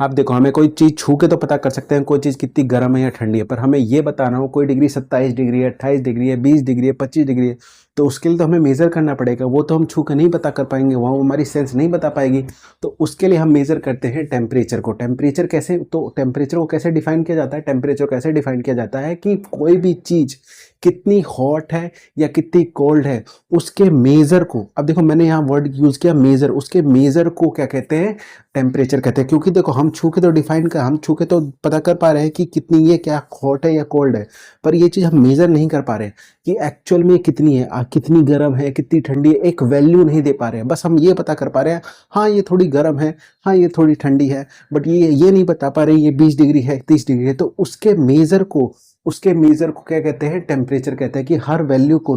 आप देखो, हमें कोई चीज़ छू के तो पता कर सकते हैं कोई चीज़ कितनी गर्म है या ठंडी है, पर हमें ये बताना हो कोई डिग्री 27 डिग्री है, 28 डिग्री है, 20 डिग्री है, 25 डिग्री है, तो उसके लिए तो हमें मेज़र करना पड़ेगा। वो तो हम छू के नहीं पता कर पाएंगे, वहाँ हमारी सेंस नहीं बता पाएगी। तो उसके लिए हम मेज़र करते हैं टेम्परेचर को। टेम्परेचर कैसे, तो टेम्परेचर को कैसे डिफाइन किया जाता है? टेम्परेचर कैसे डिफाइन किया जाता है कि कोई भी चीज़ कितनी हॉट है या कितनी कोल्ड है, उसके मेज़र को, अब देखो मैंने यहाँ वर्ड यूज़ किया मेज़र, उसके मेज़र को क्या कहते हैं? टेम्परेचर कहते हैं। क्योंकि देखो हम छू के तो डिफाइन कर, हम छू के तो पता कर पा रहे हैं कि कितनी ये क्या हॉट है या कोल्ड है, पर ये चीज़ हम मेज़र नहीं कर पा रहे हैं कि एक्चुअल में कितनी है, कितनी गर्म है, कितनी ठंडी है, एक वैल्यू नहीं दे पा रहे हैं। बस हम ये पता कर पा रहे हैं, हाँ ये थोड़ी गर्म है, हाँ ये थोड़ी ठंडी है, बट ये नहीं बता पा रहे ये 20 डिग्री है, 30 डिग्री है। तो उसके मेज़र को क्या कहते हैं? टेम्परेचर कहते हैं। कि हर वैल्यू को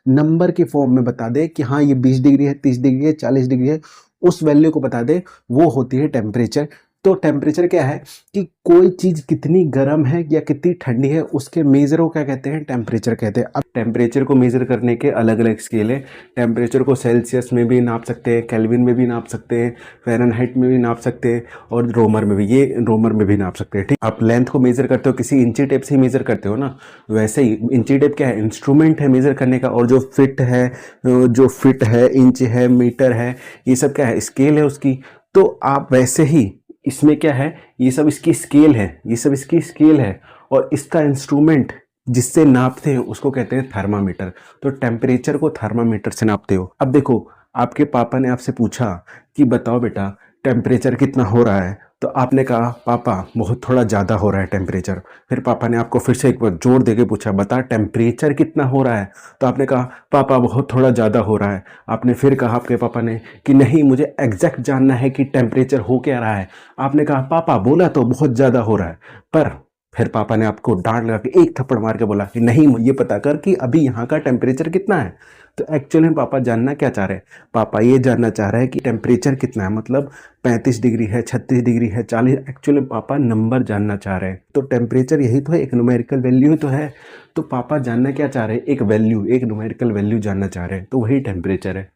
नंबर के फॉर्म में बता दे कि हाँ ये 20 डिग्री है, 30 डिग्री है, 40 डिग्री है, उस वैल्यू को बता दे, वो होती है टेम्परेचर। तो टेम्परेचर क्या है कि कोई चीज़ कितनी गर्म है या कितनी ठंडी है, उसके मेज़र को क्या कहते हैं? टेम्परेचर कहते हैं। अब टेम्परेचर को मेज़र करने के अलग अलग स्केल है। टेम्परेचर को सेल्सियस में भी नाप सकते हैं, केल्विन में भी नाप सकते हैं, फ़ारेनहाइट में भी नाप सकते हैं, और रोमर में भी, ये रोमर में भी नाप सकते हैं। ठीक, आप लेंथ को मेज़र करते हो किसी इंची टेप से ही मेज़र करते हो ना, वैसे ही इंची टेप क्या है? इंस्ट्रूमेंट है मेज़र करने का। और जो फिट है, इंच है, मीटर है, ये सब क्या है? स्केल है उसकी। तो आप वैसे ही इसमें क्या है? ये सब इसकी स्केल है, ये सब इसकी स्केल है, और इसका इंस्ट्रूमेंट जिससे नापते हैं उसको कहते हैं थर्मामीटर। तो टेम्परेचर को थर्मामीटर से नापते हो। अब देखो, आपके पापा ने आपसे पूछा कि बताओ बेटा टेम्परेचर कितना हो रहा है, तो आपने कहा पापा बहुत थोड़ा ज़्यादा हो रहा है टेम्परेचर। फिर पापा ने आपको फिर से एक बार जोर देके पूछा बता टेम्परेचर कितना हो रहा है, तो आपने कहा पापा बहुत थोड़ा ज़्यादा हो रहा है। आपने फिर कहा आपके पापा ने कि नहीं मुझे एग्जैक्ट जानना है कि टेम्परेचर हो क्या रहा है। आपने कहा पापा बोला तो बहुत ज़्यादा हो रहा है, पर फिर पापा ने आपको डांट लगा के एक थप्पड़ मार के बोला कि नहीं ये पता कर कि अभी यहाँ का टेम्परेचर कितना है। तो एक्चुअली में पापा जानना क्या चाह रहे हैं? पापा ये जानना चाह रहे हैं कि टेम्परेचर कितना है, मतलब 35 डिग्री है, 36 डिग्री है, 40। एक्चुअली पापा नंबर जानना चाह रहे हैं। तो टेम्परेचर यही तो है, एक न्यूमेरिकल वैल्यू तो है। तो पापा जानना क्या चाह रहे हैं? एक वैल्यू, एक न्यूमेरिकल वैल्यू जानना चाह रहे हैं, तो वही टेम्परेचर है।